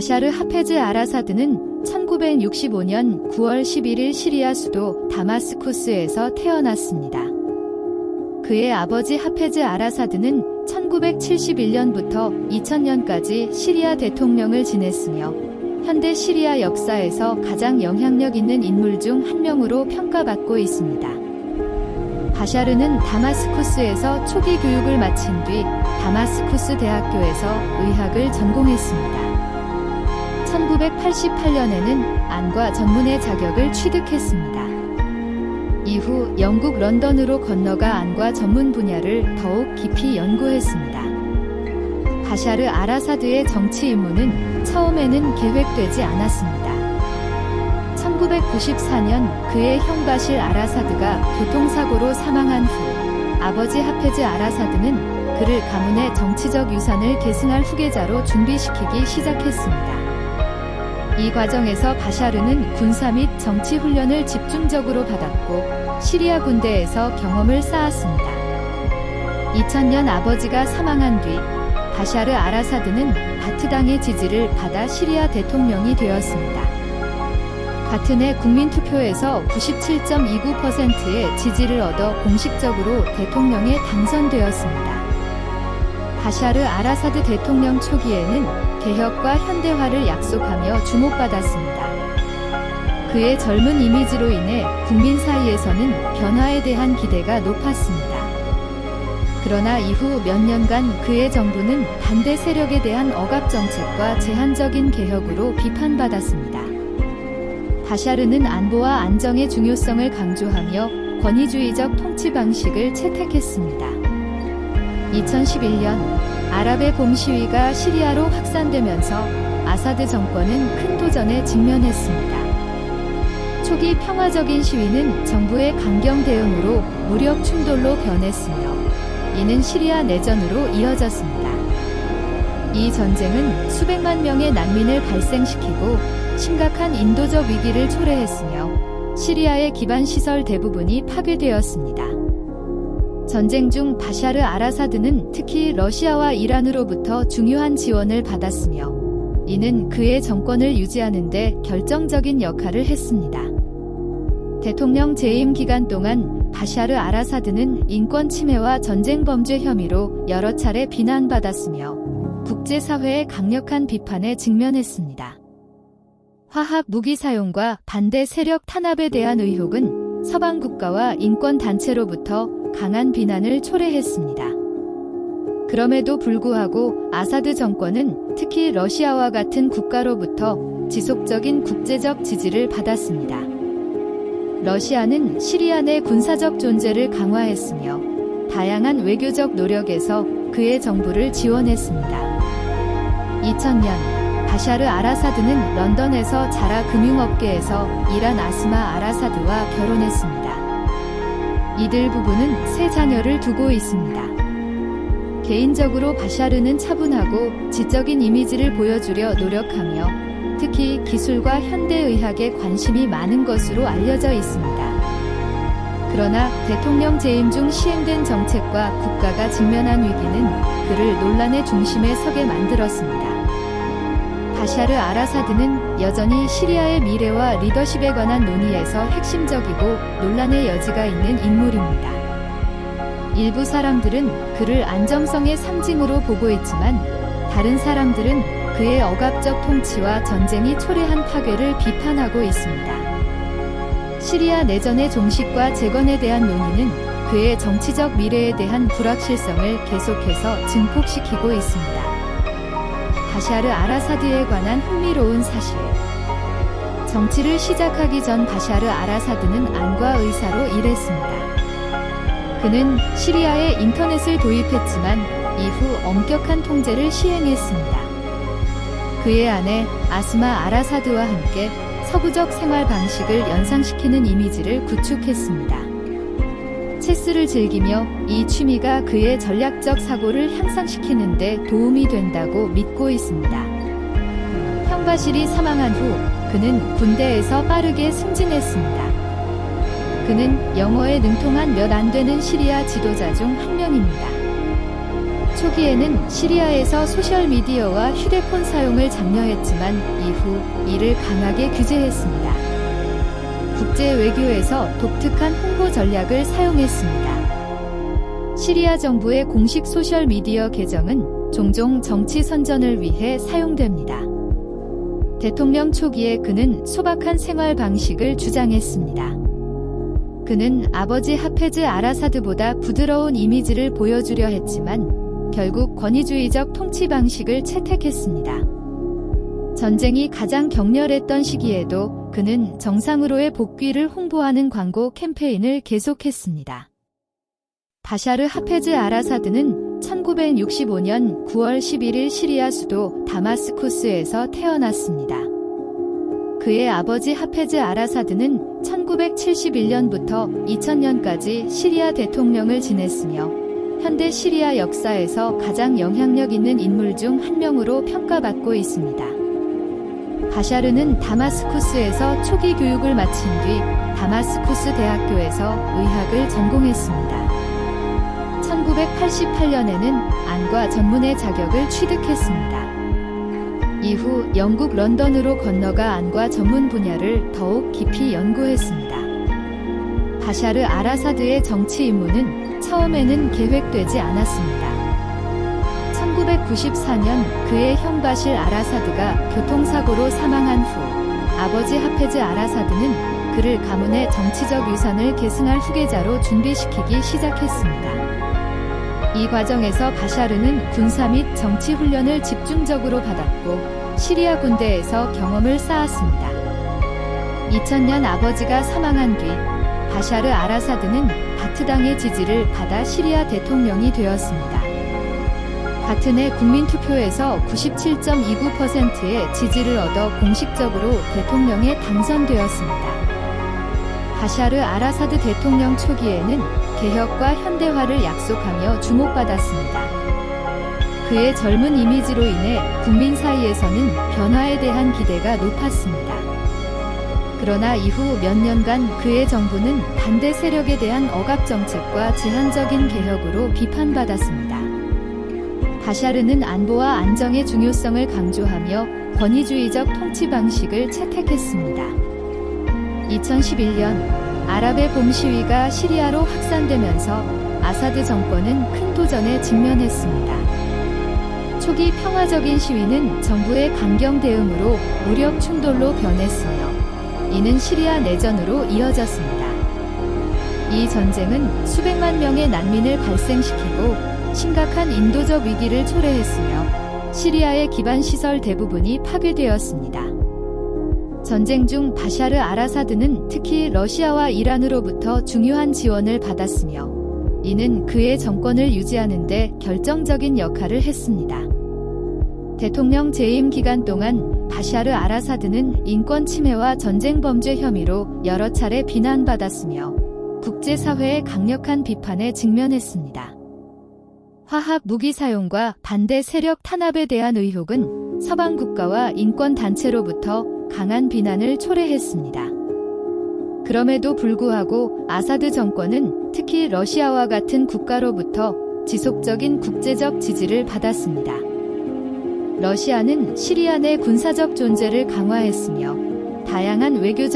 바샤르 하페즈 아라사드는 1965년 9월 11일 시리아 수도 다마스쿠스에서 태어났습니다. 그의 아버지 하페즈 아라사드는 1971년부터 2000년까지 시리아 대통령을 지냈으며 현대 시리아 역사에서 가장 영향력 있는 인물 중 한 명으로 평가받고 있습니다. 바샤르는 다마스쿠스에서 초기 교육을 마친 뒤 다마스쿠스 대학교에서 의학을 전공했습니다. 1988년에는 안과 전문의 자격을 취득했습니다. 이후 영국 런던으로 건너가 안과 전문 분야를 더욱 깊이 연구했습니다. 바샤르 아라사드의 정치 임무는 처음에는 계획되지 않았습니다. 1994년 그의 형 바실 아라사드가 교통사고로 사망한 후 아버지 하페즈 아라사드는 그를 가문의 정치적 유산을 계승할 후계자로 준비시키기 시작했습니다. 이 과정에서 바샤르는 군사 및 정치 훈련을 집중적으로 받았고 시리아 군대에서 경험을 쌓았습니다. 2000년 아버지가 사망한 뒤 바샤르 아라사드는 바트당의 지지를 받아 시리아 대통령이 되었습니다. 같은 해 국민투표에서 97.29%의 지지를 얻어 공식적으로 대통령에 당선되었습니다. 바샤르 아라사드 대통령 초기에는 개혁과 현대화를 약속하며 주목받았습니다. 그의 젊은 이미지로 인해 국민 사이에서는 변화에 대한 기대가 높았습니다. 그러나 이후 몇 년간 그의 정부는 반대 세력에 대한 억압 정책과 제한적인 개혁으로 비판받았습니다. 바샤르는 안보와 안정의 중요성을 강조하며 권위주의적 통치 방식을 채택했습니다. 2011년 아랍의 봄 시위가 시리아로 확산되면서 아사드 정권은 큰 도전에 직면했습니다. 초기 평화적인 시위는 정부의 강경 대응으로 무력 충돌로 변했으며 이는 시리아 내전으로 이어졌습니다. 이 전쟁은 수백만 명의 난민을 발생시키고 심각한 인도적 위기를 초래했으며 시리아의 기반 시설 대부분이 파괴되었습니다. 전쟁 중 바샤르 아라사드는 특히 러시아와 이란으로부터 중요한 지원을 받았으며 이는 그의 정권을 유지하는 데 결정적인 역할을 했습니다. 대통령 재임 기간 동안 바샤르 아라사드는 인권 침해와 전쟁 범죄 혐의로 여러 차례 비난받았으며 국제사회의 강력한 비판에 직면했습니다. 화학 무기 사용과 반대 세력 탄압에 대한 의혹은 서방 국가와 인권 단체로부터 강한 비난을 초래했습니다. 그럼에도 불구하고 아사드 정권은 특히 러시아와 같은 국가로부터 지속적인 국제적 지지를 받았습니다. 러시아는 시리아 내 군사적 존재를 강화했으며 다양한 외교적 노력에서 그의 정부를 지원했습니다. 2000년 바샤르 아라사드는 런던에서 자라 금융업계에서 일한 아스마 아라사드와 결혼했습니다. 이들 부부는 세 자녀를 두고 있습니다. 개인적으로 바샤르는 차분하고 지적인 이미지를 보여주려 노력하며 특히 기술과 현대의학에 관심이 많은 것으로 알려져 있습니다. 그러나 대통령 재임 중 시행된 정책과 국가가 직면한 위기는 그를 논란의 중심에 서게 만들었습니다. 바샤르 아라사드는 여전히 시리아의 미래와 리더십에 관한 논의에서 핵심적이고 논란의 여지가 있는 인물입니다. 일부 사람들은 그를 안정성의 상징으로 보고 있지만 다른 사람들은 그의 억압적 통치와 전쟁이 초래한 파괴를 비판하고 있습니다. 시리아 내전의 종식과 재건에 대한 논의는 그의 정치적 미래에 대한 불확실성을 계속해서 증폭시키고 있습니다. 바샤르 아라사드에 관한 흥미로운 사실. 정치를 시작하기 전 바샤르 아라사드는 안과 의사로 일했습니다. 그는 시리아에 인터넷을 도입했지만 이후 엄격한 통제를 시행했습니다. 그의 아내 아스마 아라사드와 함께 서구적 생활 방식을 연상시키는 이미지를 구축했습니다. 체스를 즐기며 이 취미가 그의 전략적 사고를 향상시키는 데 도움이 된다고 믿고 있습니다. 형 바실이 사망한 후 그는 군대에서 빠르게 승진했습니다. 그는 영어에 능통한 몇 안 되는 시리아 지도자 중 한 명입니다. 초기에는 시리아에서 소셜미디어와 휴대폰 사용을 장려했지만 이후 이를 강하게 규제했습니다. 국제 외교에서 독특한 홍보 전략을 사용했습니다. 시리아 정부의 공식 소셜미디어 계정은 종종 정치 선전을 위해 사용됩니다. 대통령 초기에 그는 소박한 생활 방식을 주장했습니다. 그는 아버지 하페즈 아라사드보다 부드러운 이미지를 보여주려 했지만 결국 권위주의적 통치 방식을 채택했습니다. 전쟁이 가장 격렬했던 시기에도 그는 정상으로의 복귀를 홍보하는 광고 캠페인을 계속했습니다. 바샤르 하페즈 아라사드는 1965년 9월 11일 시리아 수도 다마스쿠스에서 태어났습니다. 그의 아버지 하페즈 아라사드는 1971년부터 2000년까지 시리아 대통령을 지냈으며 현대 시리아 역사에서 가장 영향력 있는 인물 중 한 명으로 평가받고 있습니다. 바샤르는 다마스쿠스에서 초기 교육을 마친 뒤 다마스쿠스 대학교에서 의학을 전공했습니다. 1988년에는 안과 전문의 자격을 취득했습니다. 이후 영국 런던으로 건너가 안과 전문 분야를 더욱 깊이 연구했습니다. 바샤르 아라사드의 정치 임무는 처음에는 계획되지 않았습니다. 1994년 그의 형 바실 아라사드가 교통사고로 사망한 후 아버지 하페즈 아라사드는 그를 가문의 정치적 유산을 계승할 후계자로 준비시키기 시작했습니다. 이 과정에서 바샤르는 군사 및 정치 훈련을 집중적으로 받았고 시리아 군대에서 경험을 쌓았습니다. 2000년 아버지가 사망한 뒤 바샤르 아라사드는 바트당의 지지를 받아 시리아 대통령이 되었습니다. 같은 해 국민투표에서 97.29%의 지지를 얻어 공식적으로 대통령에 당선되었습니다. 바샤르 아라사드 대통령 초기에는 개혁과 현대화를 약속하며 주목받았습니다. 그의 젊은 이미지로 인해 국민 사이에서는 변화에 대한 기대가 높았습니다. 그러나 이후 몇 년간 그의 정부는 반대 세력에 대한 억압 정책과 제한적인 개혁으로 비판받았습니다. 바샤르는 안보와 안정의 중요성을 강조하며 권위주의적 통치 방식을 채택했습니다. 2011년 아랍의 봄 시위가 시리아로 확산되면서 아사드 정권은 큰 도전에 직면했습니다. 초기 평화적인 시위는 정부의 강경 대응으로 무력 충돌로 변했으며 이는 시리아 내전으로 이어졌습니다. 이 전쟁은 수백만 명의 난민을 발생시키고 심각한 인도적 위기를 초래했으며 시리아의 기반 시설 대부분이 파괴되었습니다. 전쟁 중 바샤르 아라사드는 특히 러시아와 이란으로부터 중요한 지원을 받았으며 이는 그의 정권을 유지하는 데 결정적인 역할을 했습니다. 대통령 재임 기간 동안 바샤르 아라사드는 인권 침해와 전쟁 범죄 혐의로 여러 차례 비난받았으며 국제사회의 강력한 비판에 직면했습니다. 화학 무기 사용과 반대 세력 탄압에 대한 의혹은 서방 국가와 인권 단체로부터 강한 비난을 초래했습니다. 그럼에도 불구하고 아사드 정권은 특히 러시아와 같은 국가로부터 지속적인 국제적 지지를 받았습니다. 러시아는 시리아 내 군사적 존재를 강화했으며 다양한 외교적